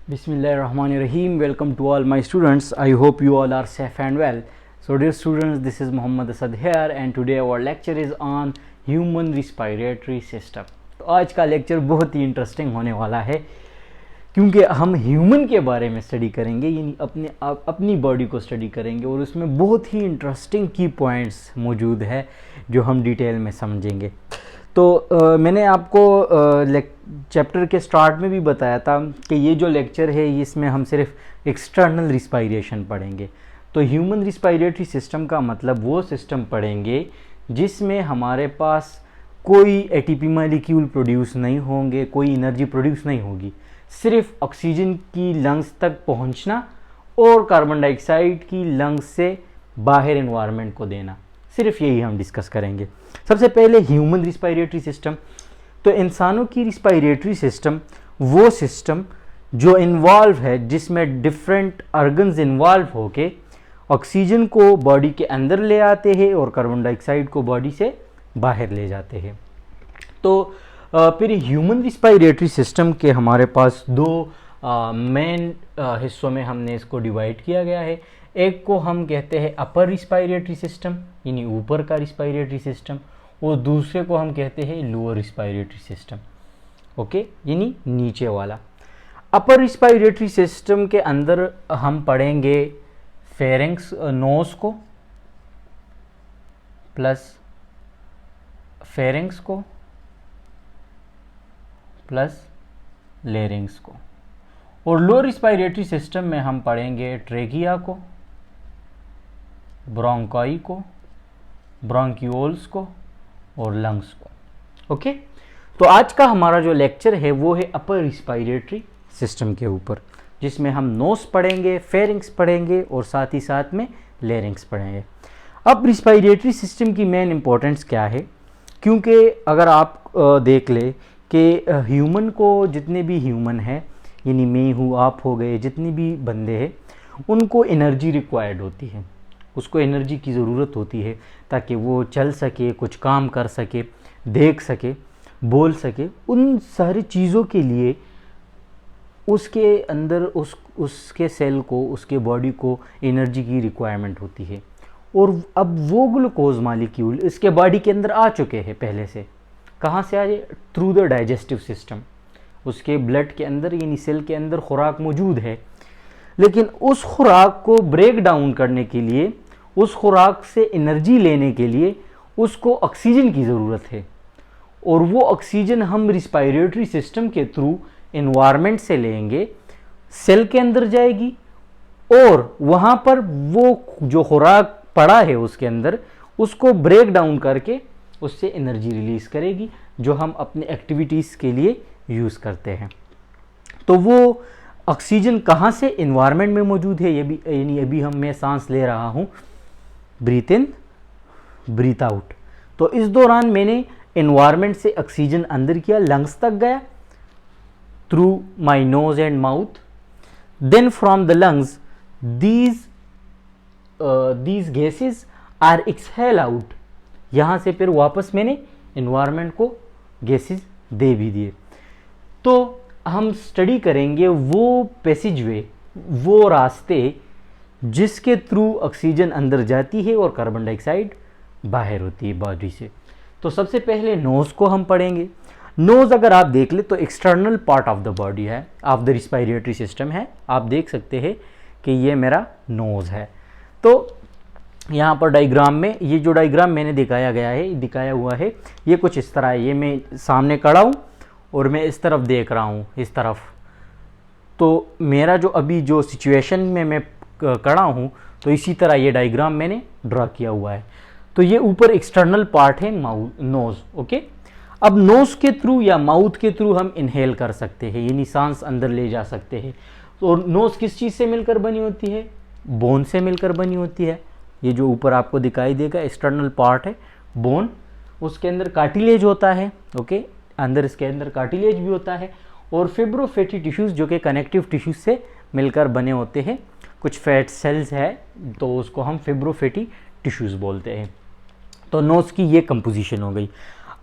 Bismillahirrahmanirrahim. Welcome to all my students. I hope you all are safe and well. So dear students, this is Muhammad Asad here and today our lecture is on human respiratory system. तो आज का lecture बहुत ही interesting होने वाला है क्योंकि हम human के बारे में स्टडी करेंगे, यानी अपनी बॉडी को स्टडी करेंगे और उसमें बहुत ही इंटरेस्टिंग की पॉइंट्स मौजूद है जो हम डिटेल में समझेंगे। तो मैंने आपको चैप्टर के स्टार्ट में भी बताया था कि ये जो लेक्चर है इसमें हम सिर्फ एक्सटर्नल रिस्पायरेशन पढ़ेंगे। तो ह्यूमन रिस्पायरेटरी सिस्टम का मतलब वो सिस्टम पढ़ेंगे जिसमें हमारे पास कोई एटीपी मॉलिक्यूल प्रोड्यूस नहीं होंगे, कोई एनर्जी प्रोड्यूस नहीं होगी, सिर्फ ऑक्सीजन की लंग्स तक पहुंचना और कार्बन डाइऑक्साइड की लंग्स से बाहर एनवायरनमेंट को देना, सिर्फ यही हम डिस्कस करेंगे। सबसे पहले ह्यूमन रिस्पायरेटरी सिस्टम। तो इंसानों की रिस्पायरेटरी सिस्टम वो सिस्टम जो इन्वॉल्व है जिसमें डिफरेंट ऑर्गन्स इन्वॉल्व होके ऑक्सीजन को बॉडी के अंदर ले आते हैं और कार्बन डाइऑक्साइड को बॉडी से बाहर ले जाते हैं। तो फिर ह्यूमन रिस्पायरेटरी सिस्टम के हमारे पास दो मेन हिस्सों में हमने इसको डिवाइड किया गया है। एक को हम कहते हैं अपर रिस्पायरेटरी सिस्टम यानी ऊपर का रिस्पायरेटरी सिस्टम, और दूसरे को हम कहते हैं लोअर रिस्पायरेटरी सिस्टम, ओके, यानी नीचे वाला। अपर रिस्पायरेटरी सिस्टम के अंदर हम पढ़ेंगे फेरिंक्स नोज को प्लस फेरिंक्स को प्लस लेरिंग्स को, और लोअर रिस्पायरेटरी सिस्टम में हम पढ़ेंगे ट्रेकिया को, ब्रोंकाई को, ब्रोंक्यूल्स को और लंग्स को, ओके। तो आज का हमारा जो लेक्चर है वो है अपर रिस्पायरेटरी सिस्टम के ऊपर, जिसमें हम नोज पढ़ेंगे, फेरिंक्स पढ़ेंगे और साथ ही साथ में लेरिंग्स पढ़ेंगे। अब रिस्पायरेटरी सिस्टम की मेन इंपॉर्टेंस क्या है, क्योंकि अगर आप देख ले कि ह्यूमन को, जितने भी ह्यूमन हैं यानी मैं हूँ, आप हो गए, जितने भी बंदे हैं, उनको एनर्जी रिक्वायर्ड होती है, उसको एनर्जी की ज़रूरत होती है ताकि वो चल सके, कुछ काम कर सके, देख सके, बोल सके। उन सारी चीज़ों के लिए उसके अंदर उसके सेल को, उसके बॉडी को एनर्जी की रिक्वायरमेंट होती है। और अब वो ग्लूकोज मॉलिक्यूल इसके बॉडी के अंदर आ चुके हैं पहले से। कहाँ से आए? Through the digestive system. उसके ब्लड के अंदर यानी सेल के अंदर खुराक मौजूद है, लेकिन उस खुराक को ब्रेक डाउन करने के लिए, उस खुराक से एनर्जी लेने के लिए उसको ऑक्सीजन की ज़रूरत है, और वो ऑक्सीजन हम रिस्पायरेटरी सिस्टम के थ्रू एनवायरनमेंट से लेंगे, सेल के अंदर जाएगी और वहाँ पर वो जो खुराक पड़ा है उसके अंदर उसको ब्रेक डाउन करके उससे एनर्जी रिलीज़ करेगी, जो हम अपने एक्टिविटीज़ के लिए यूज़ करते हैं। तो वो ऑक्सीजन कहाँ से? एनवायरनमेंट में मौजूद है। ये भी यानी अभी मैं सांस ले रहा हूँ, ब्रीथ इन ब्रीथ आउट। तो इस दौरान मैंने एनवायरनमेंट से ऑक्सीजन अंदर किया, लंग्स तक गया through my nose and mouth, then from the lungs these gases are exhale out। यहाँ से फिर वापस मैंने एनवायरनमेंट को गैसेस दे भी दिए। तो हम स्टडी करेंगे वो पैसेज वे, वो रास्ते जिसके थ्रू ऑक्सीजन अंदर जाती है और कार्बन डाइऑक्साइड बाहर होती है बॉडी से। तो सबसे पहले नोज़ को हम पढ़ेंगे। नोज़ अगर आप देख ले तो external part of the body है, ऑफ द रिस्पायरेटरी सिस्टम है। आप देख सकते हैं कि ये मेरा नोज़ है। तो यहाँ पर डायग्राम में, ये जो डायग्राम मैंने दिखाया हुआ है, ये कुछ इस तरह है। ये मैं सामने खड़ा हूँ और मैं इस तरफ देख रहा हूँ, इस तरफ। तो मेरा जो अभी जो सिचुएशन में मैं खड़ा हूँ, तो इसी तरह ये डायग्राम मैंने ड्रा किया हुआ है। तो ये ऊपर एक्सटर्नल पार्ट है नोज़, ओके। अब नोज़ के थ्रू या माउथ के थ्रू हम इनहेल कर सकते हैं, यानी सांस अंदर ले जा सकते हैं। तो नोज़ किस चीज़ से मिलकर बनी होती है? बोन से मिलकर बनी होती है। ये जो ऊपर आपको दिखाई देगा एक्सटर्नल पार्ट है बोन, उसके अंदर कार्टिलेज होता है, ओके, अंदर इसके अंदर कार्टिलेज भी होता है, और फिब्रोफैटी टिश्यूज़ जो कि कनेक्टिव टिश्यूज़ से मिलकर बने होते हैं। कुछ फैट सेल्स है तो उसको हम फिब्रोफैटी टिश्यूज़ बोलते हैं। तो नोज़ की ये कंपोजिशन हो गई।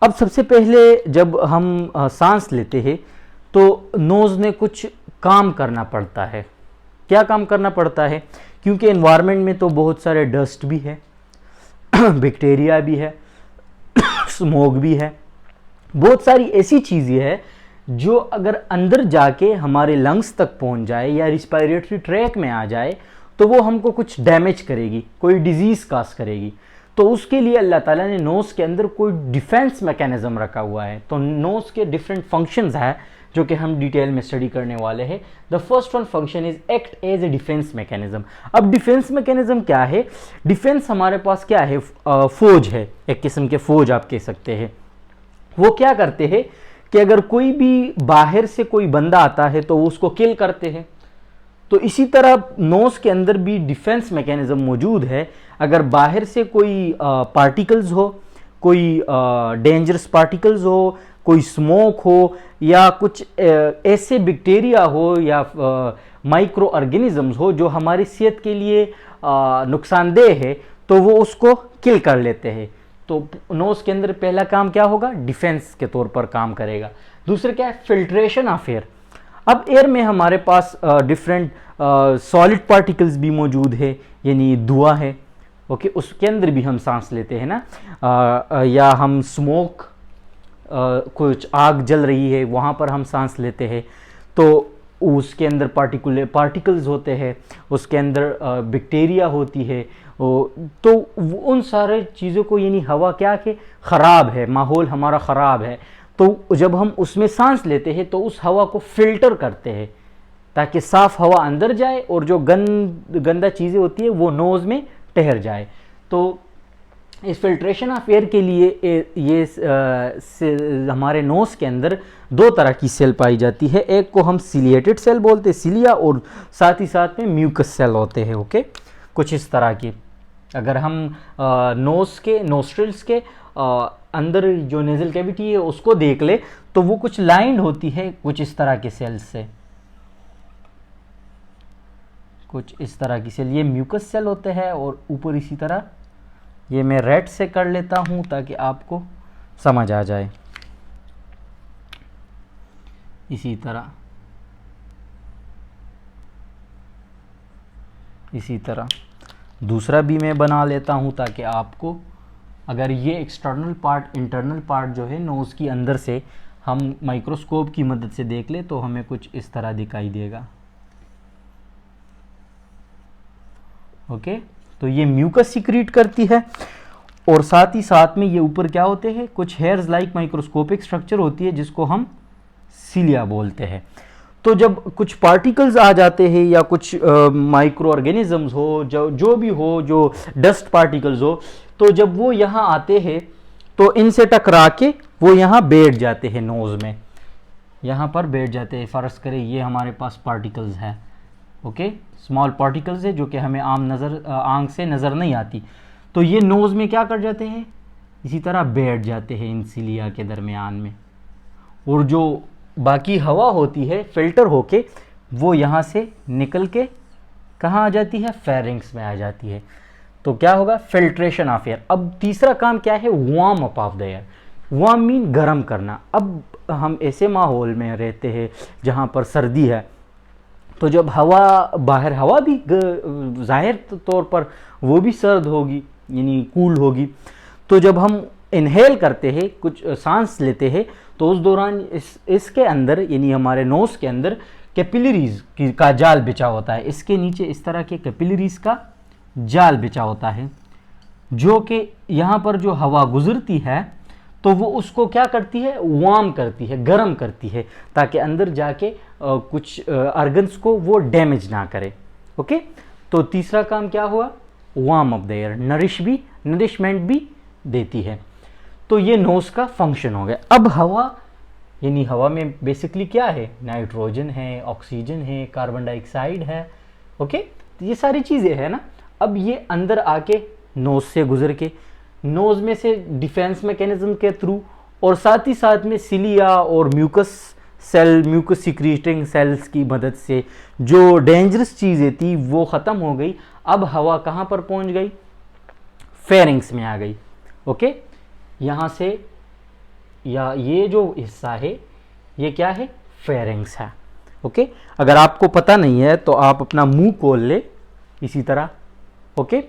अब सबसे पहले जब हम सांस लेते हैं तो नोज़ ने कुछ काम करना पड़ता है। क्या काम करना पड़ता है? क्योंकि एनवायरनमेंट में तो बहुत सारे डस्ट भी है, बैक्टीरिया भी है, स्मोक भी है, बहुत सारी ऐसी चीज़ें हैं जो अगर अंदर जाके हमारे लंग्स तक पहुंच जाए या रिस्पायरेटरी ट्रैक में आ जाए तो वो हमको कुछ डैमेज करेगी, कोई डिजीज काज करेगी। तो उसके लिए अल्लाह ताला ने नोज़ के अंदर कोई डिफेंस मैकेनिज्म रखा हुआ है। तो नोज़ के डिफरेंट फंक्शंस हैं जो कि हम डिटेल में स्टडी करने वाले हैं। The first one function is act as a defence mechanism. अब डिफेंस मैकेनिज्म क्या है? डिफेंस हमारे पास क्या है? फौज है, एक किस्म के फौज आप कह सकते हैं। वो क्या करते हैं कि अगर कोई भी बाहर से कोई बंदा आता है तो वो उसको किल करते हैं। तो इसी तरह नोज़ के अंदर भी डिफेंस मैकेनिज्म मौजूद है। अगर बाहर से कोई पार्टिकल्स हो, कोई डेंजरस पार्टिकल्स हो, कोई स्मोक हो या कुछ ऐसे बैक्टीरिया हो या माइक्रो ऑर्गेनिजम्स हो जो हमारी सेहत के लिए नुकसानदेह है, तो वो उसको किल कर लेते हैं। तो नोज़ के अंदर पहला काम क्या होगा? डिफेंस के तौर पर काम करेगा। दूसरा क्या है? Filtration of air. अब एयर में हमारे पास डिफरेंट सॉलिड पार्टिकल्स भी मौजूद है, यानी धुआं है, ओके, उसके अंदर भी हम सांस लेते हैं ना, या हम स्मोक, कुछ आग जल रही है वहाँ पर हम सांस लेते हैं तो उसके अंदर पार्टिकल्स होते हैं, उसके अंदर बैक्टीरिया होती है। तो उन सारे चीज़ों को, यानी हवा क्या कि ख़राब है, माहौल हमारा ख़राब है, तो जब हम उसमें सांस लेते हैं तो उस हवा को फिल्टर करते हैं ताकि साफ़ हवा अंदर जाए और जो गंदा चीज़ें होती है वो नोज़ में ठहर जाए। तो इस फिल्ट्रेशन ऑफ एयर के लिए ये हमारे नोज़ के अंदर दो तरह की सेल पाई जाती है। एक को हम सिलिएटेड सेल बोलते हैं, सिलिया, और साथ ही साथ में म्यूकस सेल होते हैं, ओके, कुछ इस तरह की। अगर हम नोज़ के नोस्ट्रिल्स के अंदर जो नेज़ल कैविटी है उसको देख ले तो वो कुछ लाइंड होती है कुछ इस तरह के सेल्स से, कुछ इस तरह की सेल, ये म्यूकस सेल होते हैं। और ऊपर इसी तरह, ये मैं रेड से कर लेता हूं ताकि आपको समझ आ जाए। इसी तरह दूसरा भी मैं बना लेता हूं ताकि आपको, अगर ये एक्सटर्नल पार्ट, इंटरनल पार्ट जो है नोज़ की अंदर से हम माइक्रोस्कोप की मदद से देख ले तो हमें कुछ इस तरह दिखाई देगा, ओके। तो ये म्यूकस सिक्रीट करती है और साथ ही साथ में ये ऊपर क्या होते हैं? कुछ हेयर्स लाइक माइक्रोस्कोपिक स्ट्रक्चर होती है जिसको हम सिलिया बोलते हैं। तो जब कुछ पार्टिकल्स आ जाते हैं या कुछ माइक्रो ऑर्गेनिजम्स हो, जो भी हो, जो डस्ट पार्टिकल्स हो, तो जब वो यहाँ आते हैं तो इनसे टकरा के वो यहाँ बैठ जाते हैं, नोज़ में यहाँ पर बैठ जाते हैं। फ़र्ज़ करें ये हमारे पास पार्टिकल्स है, ओके, स्मॉल पार्टिकल्स है जो कि हमें आंख से नज़र नहीं आती। तो ये नोज़ में क्या कर जाते हैं? इसी तरह बैठ जाते हैं इन सिलिया के दरमियान में, और जो बाकी हवा होती है फिल्टर होके वो यहाँ से निकल के कहाँ आ जाती है? फेरिंग्स में आ जाती है। तो क्या होगा? Filtration of air. अब तीसरा काम क्या है? Warm up of the air. Warm mean गर्म करना। अब हम ऐसे माहौल में रहते हैं जहाँ पर सर्दी है, तो जब बाहर हवा भी जाहिर तौर पर वो भी सर्द होगी, यानी कूल होगी। तो जब हम इनहेल करते हैं, कुछ सांस लेते हैं, तो उस दौरान इसके अंदर, यानी हमारे नोज़ के अंदर कैपिलरीज का जाल बिछा होता है। इसके नीचे इस तरह के कैपिलरीज का जाल बिछा होता है जो कि यहाँ पर जो हवा गुजरती है तो वो उसको क्या करती है? वार्म करती है, गर्म करती है, ताकि अंदर जाके कुछ ऑर्गन्स को वो डैमेज ना करे, ओके। तो तीसरा काम क्या हुआ? Warm up the air, nourishment भी देती है। तो ये नोज़ का फंक्शन हो गया। अब हवा, यानी हवा में बेसिकली क्या है? नाइट्रोजन है, ऑक्सीजन है, कार्बन डाइऑक्साइड है, ओके, तो ये सारी चीज़ें हैं ना। अब ये अंदर आके नोज़ से गुजर के, नोज़ में से डिफेंस मैकेनिज्म के थ्रू, और साथ ही साथ में सिलिया और म्यूकस सिक्रीटिंग सेल्स की मदद से जो डेंजरस चीज़ें थी वो ख़त्म हो गई। अब हवा कहाँ पर पहुँच गई? फेरिंग्स में आ गई, ओके। यहाँ से, या ये जो हिस्सा है ये क्या है? फेरिंग्स है, ओके, अगर आपको पता नहीं है तो आप अपना मुंह खोल ले इसी तरह, ओके,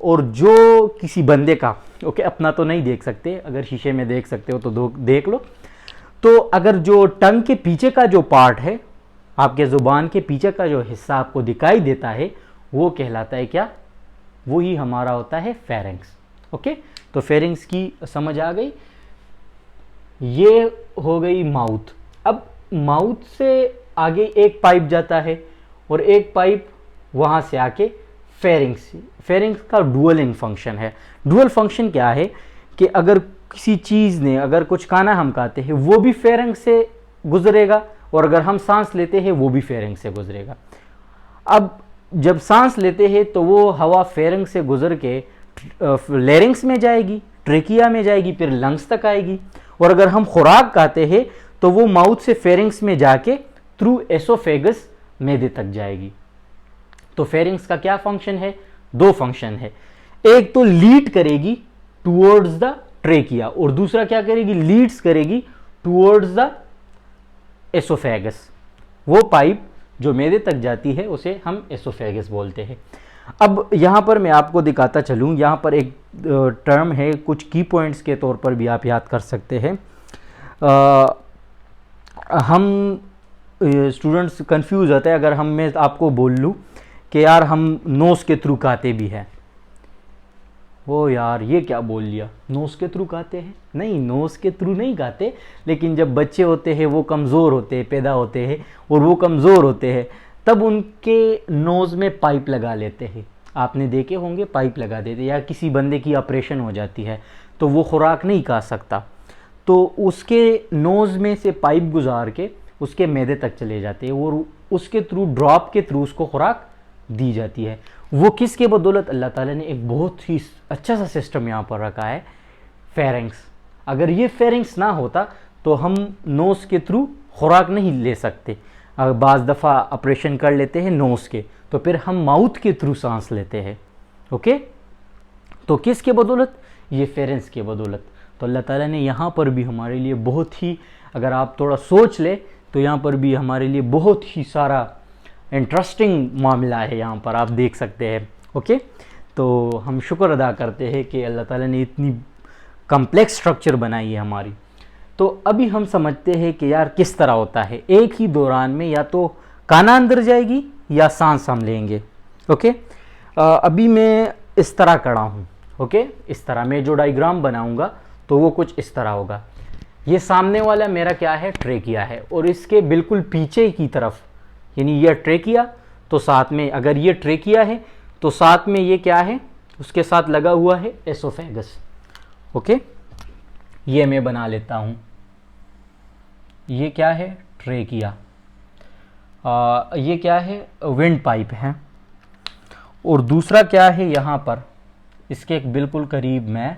और जो किसी बंदे का, ओके, अपना तो नहीं देख सकते, अगर शीशे में देख सकते हो तो देख लो। तो अगर जो टंग के पीछे का जो पार्ट है, आपके ज़ुबान के पीछे का जो हिस्सा आपको दिखाई देता है, वो कहलाता है क्या? वो ही हमारा होता है फेरिंक्स। ओके, तो फेरिंक्स की समझ आ गई। ये हो गई माउथ। अब माउथ से आगे एक पाइप जाता है और एक पाइप वहाँ से आके फेरिंक्स। फेरिंक्स का डुअलिंग फंक्शन है। डुअल फंक्शन क्या है कि अगर किसी चीज़ ने, अगर कुछ खाना हम खाते हैं वो भी फेरिंक्स से गुजरेगा, और अगर हम सांस लेते हैं वो भी फेरिंक्स से गुजरेगा। अब जब सांस लेते हैं तो वो हवा फेरिंक्स से गुजर के लैरिंक्स में जाएगी, ट्रेकिया में जाएगी, फिर लंग्स तक आएगी। और अगर हम खुराक खाते हैं तो वो माउथ से फेरिंक्स में जाके थ्रू एसोफेगस मैदे तक जाएगी। तो फेरिंक्स का क्या फंक्शन है? दो फंक्शन है। एक तो लीड करेगी टुवर्ड्स द ट्रेकिया, और दूसरा क्या करेगी? लीड्स करेगी टुवर्ड्स द एसोफेगस। वो पाइप जो मैदे तक जाती है उसे हम एसोफेगस बोलते हैं। अब यहाँ पर मैं आपको दिखाता चलूँ, यहाँ पर एक टर्म है, कुछ की पॉइंट्स के तौर पर भी आप याद कर सकते हैं। हम स्टूडेंट्स कंफ्यूज होते हैं अगर मैं आपको बोल लूँ कि यार हम नोज़ के थ्रू खाते भी हैं। वो यार ये क्या बोल लिया, नोज़ के थ्रू खाते हैं? नहीं, नोज़ के थ्रू नहीं खाते, लेकिन जब बच्चे होते हैं वो कमज़ोर होते हैं, पैदा होते हैं और वो कमज़ोर होते हैं, तब उनके नोज़ में पाइप लगा लेते हैं। आपने देखे होंगे, पाइप लगा देते। या किसी बंदे की ऑपरेशन हो जाती है तो वो खुराक नहीं खा सकता, तो उसके नोज़ में से पाइप गुजार के उसके मैदे तक चले जाते हैं और उसके थ्रू, ड्रॉप के थ्रू उसको खुराक दी जाती है। वो किसके बदौलत? अल्लाह ताला ने एक बहुत ही अच्छा सा सिस्टम यहाँ पर रखा है, फेरिंक्स। अगर ये फेरिंक्स ना होता तो हम नोज़ के थ्रू खुराक नहीं ले सकते। बाज़ दफ़ा ऑपरेशन कर लेते हैं नोज़ के, तो फिर हम माउथ के थ्रू सांस लेते हैं। ओके, तो किसके बदौलत? ये फेरिंक्स के बदौलत। तो अल्लाह ताला ने यहाँ पर भी हमारे लिए बहुत ही, अगर आप थोड़ा सोच ले तो यहाँ पर भी हमारे लिए बहुत ही सारा इंटरेस्टिंग मामला है, यहाँ पर आप देख सकते हैं। ओके, तो हम शुक्र अदा करते हैं कि अल्लाह ताला ने इतनी कम्प्लेक्स स्ट्रक्चर बनाई है हमारी। तो अभी हम समझते हैं कि यार किस तरह होता है, एक ही दौरान में या तो काना अंदर जाएगी या सांस हम लेंगे। ओके, अभी मैं इस तरह खड़ा हूँ। ओके, इस तरह मैं जो डायग्राम बनाऊँगा तो वो कुछ इस तरह होगा। ये सामने वाला मेरा क्या है? ट्रेकिया है, और इसके बिल्कुल पीछे की तरफ, यानी ये ट्रेकिया, तो साथ में अगर ये ट्रेकिया है तो साथ में ये क्या है? उसके साथ लगा हुआ है एसोफेगस। ओके, ये मैं बना लेता हूँ। ये क्या है? ट्रेकिया। ये क्या है? विंड पाइप है। और दूसरा क्या है? यहाँ पर इसके एक बिल्कुल करीब में,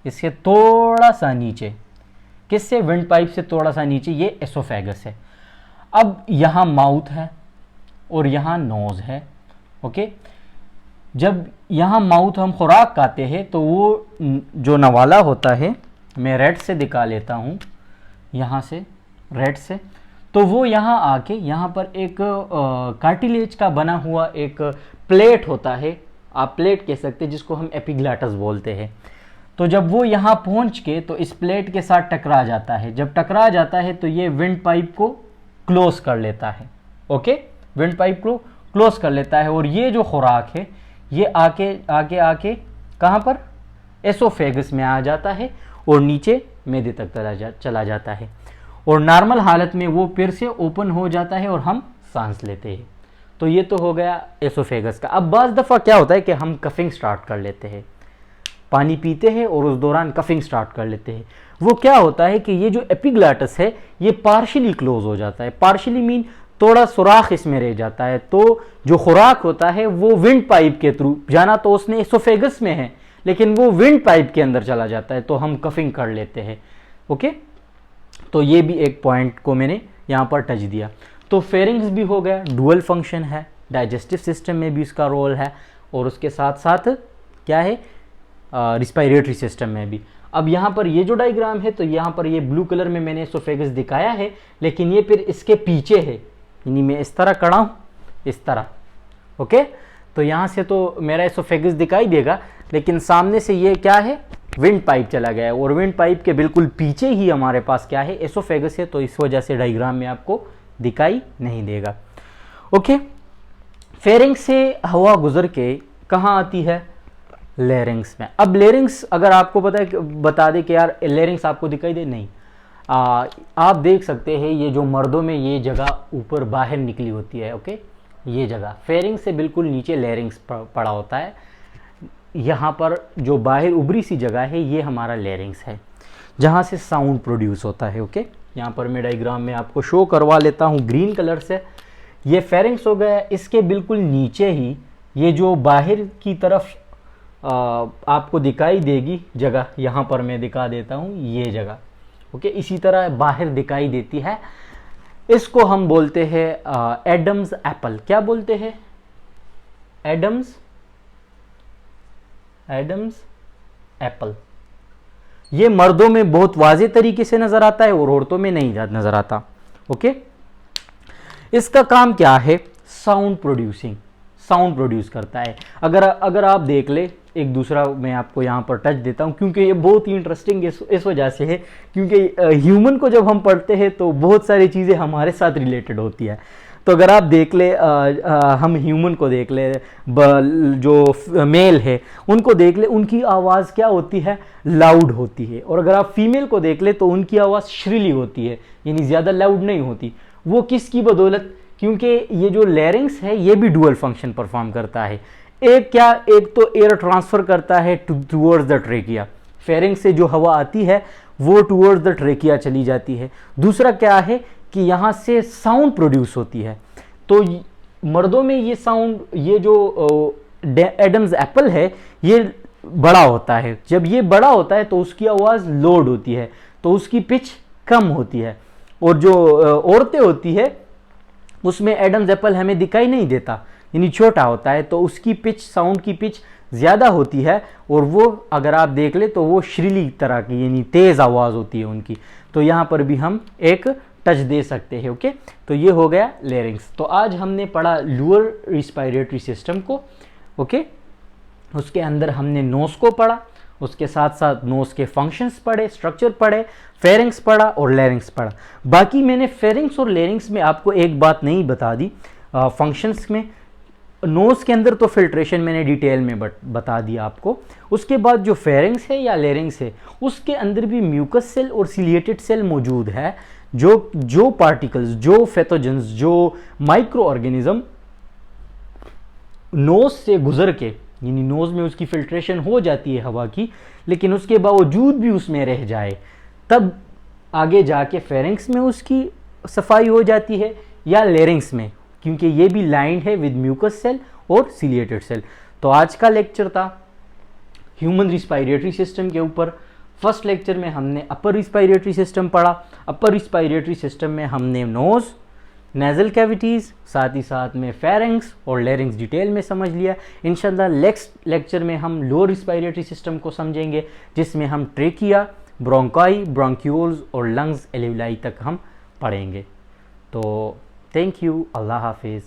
इसके थोड़ा सा नीचे, किससे? विंड पाइप से थोड़ा सा नीचे ये एसोफेगस है। अब यहाँ माउथ है और यहाँ नोज़ है। ओके, जब यहाँ माउथ हम खुराक खाते हैं तो वो जो नवाला होता है, मैं रेड से दिखा लेता हूँ, यहाँ से रेड से, तो वो यहाँ आके यहाँ पर एक कार्टिलेज का बना हुआ एक प्लेट होता है, आप प्लेट कह सकते हैं, जिसको हम एपिग्लैटस बोलते हैं। तो जब वो यहाँ पहुँच के तो इस प्लेट के साथ टकरा जाता है। जब टकरा जाता है तो ये विंड पाइप को क्लोज कर लेता है। ओके, विंड पाइप को क्लोज कर लेता है, और ये जो खुराक है ये आके कहाँ पर? एसोफेगस में आ जाता है और नीचे मैदे तक चला जाता है, और नॉर्मल हालत में वो फिर से ओपन हो जाता है और हम सांस लेते हैं। तो ये तो हो गया एसोफेगस का। अब बाज़ दफ़ा क्या होता है कि हम कफिंग स्टार्ट कर लेते हैं, पानी पीते हैं और उस दौरान कफिंग स्टार्ट कर लेते हैं। वो क्या होता है कि ये जो एपिग्लैटस है ये पार्शियली क्लोज हो जाता है। पार्शियली मीन थोड़ा सुराख इसमें रह जाता है, तो जो खुराक होता है वो विंड पाइप के थ्रू जाना तो उसने एसोफेगस में है, लेकिन वो विंड पाइप के अंदर चला जाता है, तो हम कफिंग कर लेते हैं। ओके, तो ये भी एक पॉइंट को मैंने यहाँ पर टच दिया। तो फेरिंग्स भी हो गया, डुअल फंक्शन है, डाइजेस्टिव सिस्टम में भी इसका रोल है, और उसके साथ साथ क्या है? रिस्पायरेटरी सिस्टम में भी। अब यहाँ पर ये जो डायग्राम है, तो यहाँ पर ये ब्लू कलर में मैंने एसोफेगस दिखाया है, लेकिन ये फिर इसके पीछे है, यानी मैं इस तरह खड़ा हूँ, इस तरह, ओके। तो यहाँ से तो मेरा एसोफेगस दिखाई देगा, लेकिन सामने से ये क्या है, विंड पाइप चला गया है, और विंड पाइप के बिल्कुल पीछे ही हमारे पास क्या है, एसोफेगस है। तो इस वजह से डायग्राम में आपको दिखाई नहीं देगा, ओके। फेरिंग्स से हवा गुजर के कहाँ आती है, लेरिंग्स में। अब लेरिंग्स अगर आपको पता है, बता दे कि यार लेरिंग्स आपको दिखाई दे, नहीं, आप देख सकते हैं ये जो मर्दों में ये जगह ऊपर बाहर निकली होती है, ओके, ये जगह फेरिंग से बिल्कुल नीचे लेरिंग्स पड़ा होता है। यहाँ पर जो बाहर उभरी सी जगह है ये हमारा लेरिंग्स है, जहाँ से साउंड प्रोड्यूस होता है, ओके। यहाँ पर मैं डायग्राम में आपको शो करवा लेता हूँ ग्रीन कलर से। ये फेरिंग्स हो गया, इसके बिल्कुल नीचे ही ये जो बाहर की तरफ आपको दिखाई देगी जगह, यहाँ पर मैं दिखा देता हूँ ये जगह, ओके, इसी तरह बाहर दिखाई देती है। इसको हम बोलते हैं एडम्स एप्पल। क्या बोलते हैं, एडम्स एप्पल। ये मर्दों में बहुत वाज़े तरीके से नजर आता है और औरतों में नहीं नजर आता, ओके। इसका काम क्या है, साउंड प्रोड्यूस करता है। अगर आप देख ले, एक दूसरा मैं आपको यहाँ पर टच देता हूँ, क्योंकि ये बहुत ही इंटरेस्टिंग इस वजह से है, क्योंकि ह्यूमन को जब हम पढ़ते हैं तो बहुत सारी चीज़ें हमारे साथ रिलेटेड होती है। तो अगर आप देख ले, हम ह्यूमन को देख ले, जो मेल है उनको देख ले, उनकी आवाज़ क्या होती है, लाउड होती है। और अगर आप फीमेल को देख ले तो उनकी आवाज़ श्रिली होती है, यानी ज़्यादा लाउड नहीं होती। वो किसकी बदौलत, क्योंकि ये जो लेरिंग्स है ये भी डुअल फंक्शन परफॉर्म करता है। एक तो एयर ट्रांसफर करता है टूवर्ड्स द ट्रेकिया, फेरिंग से जो हवा आती है वो टूवर्ड्स द ट्रेकिया चली जाती है। दूसरा क्या है कि यहाँ से साउंड प्रोड्यूस होती है। तो मर्दों में ये साउंड, ये जो एडम्स एप्पल है ये बड़ा होता है। जब ये बड़ा होता है तो उसकी आवाज़ लोड होती है, तो उसकी पिच कम होती है। और जो औरतें होती है उसमें एडम्स एप्पल हमें दिखाई नहीं देता, यानी छोटा होता है, तो उसकी पिच, साउंड की पिच ज़्यादा होती है। और वो अगर आप देख ले तो वो श्रीली तरह की, यानी तेज़ आवाज़ होती है उनकी। तो यहाँ पर भी हम एक टच दे सकते हैं, ओके। तो ये हो गया लेरिंग्स। तो आज हमने पढ़ा लोअर रिस्पायरेटरी सिस्टम को, ओके। उसके अंदर हमने नोज को पढ़ा, उसके साथ साथ नोज के फंक्शंस पढ़े, स्ट्रक्चर पढ़े, फेरिंग्स पढ़ा और लेरिंग्स पढ़ा। बाकी मैंने फेरिंग्स और लेरिंग्स में आपको एक बात नहीं बता दी, फंक्शंस में। नोज के अंदर तो फिल्ट्रेशन मैंने डिटेल में बता दिया आपको। उसके बाद जो फेरिंग्स है या लेरिंग्स है उसके अंदर भी म्यूकस सेल और सिलिएटेड सेल मौजूद है, जो पार्टिकल्स, जो पैथोजेंस, जो माइक्रो ऑर्गेनिज्म नोज से गुजर के, यानी नोज में उसकी फिल्ट्रेशन हो जाती है हवा की, लेकिन उसके बावजूद भी उसमें रह जाए, तब आगे जाके फेरिंग्स में उसकी सफाई हो जाती है या लेरिंग्स में, क्योंकि ये भी लाइंड है विद म्यूकस सेल और सिलिएटेड सेल। तो आज का लेक्चर था ह्यूमन रिस्पायरेटरी सिस्टम के ऊपर। फर्स्ट लेक्चर में हमने अपर रिस्पायरेटरी सिस्टम पढ़ा। अपर रिस्पायरेटरी सिस्टम में हमने नोज, नेजल कैविटीज़, साथ ही साथ में फेरिंग्स और लेरिंग्स डिटेल में समझ लिया। इंशाल्लाह नेक्स्ट लेक्चर में हम लोअर रिस्पायरेटरी सिस्टम को समझेंगे, जिसमें हम ट्रेकिया, ब्रोंकाई, ब्रोंक्यूल्स और लंग्स एल्विलाई तक हम पढ़ेंगे। तो थैंक यू, अल्लाह हाफिज़।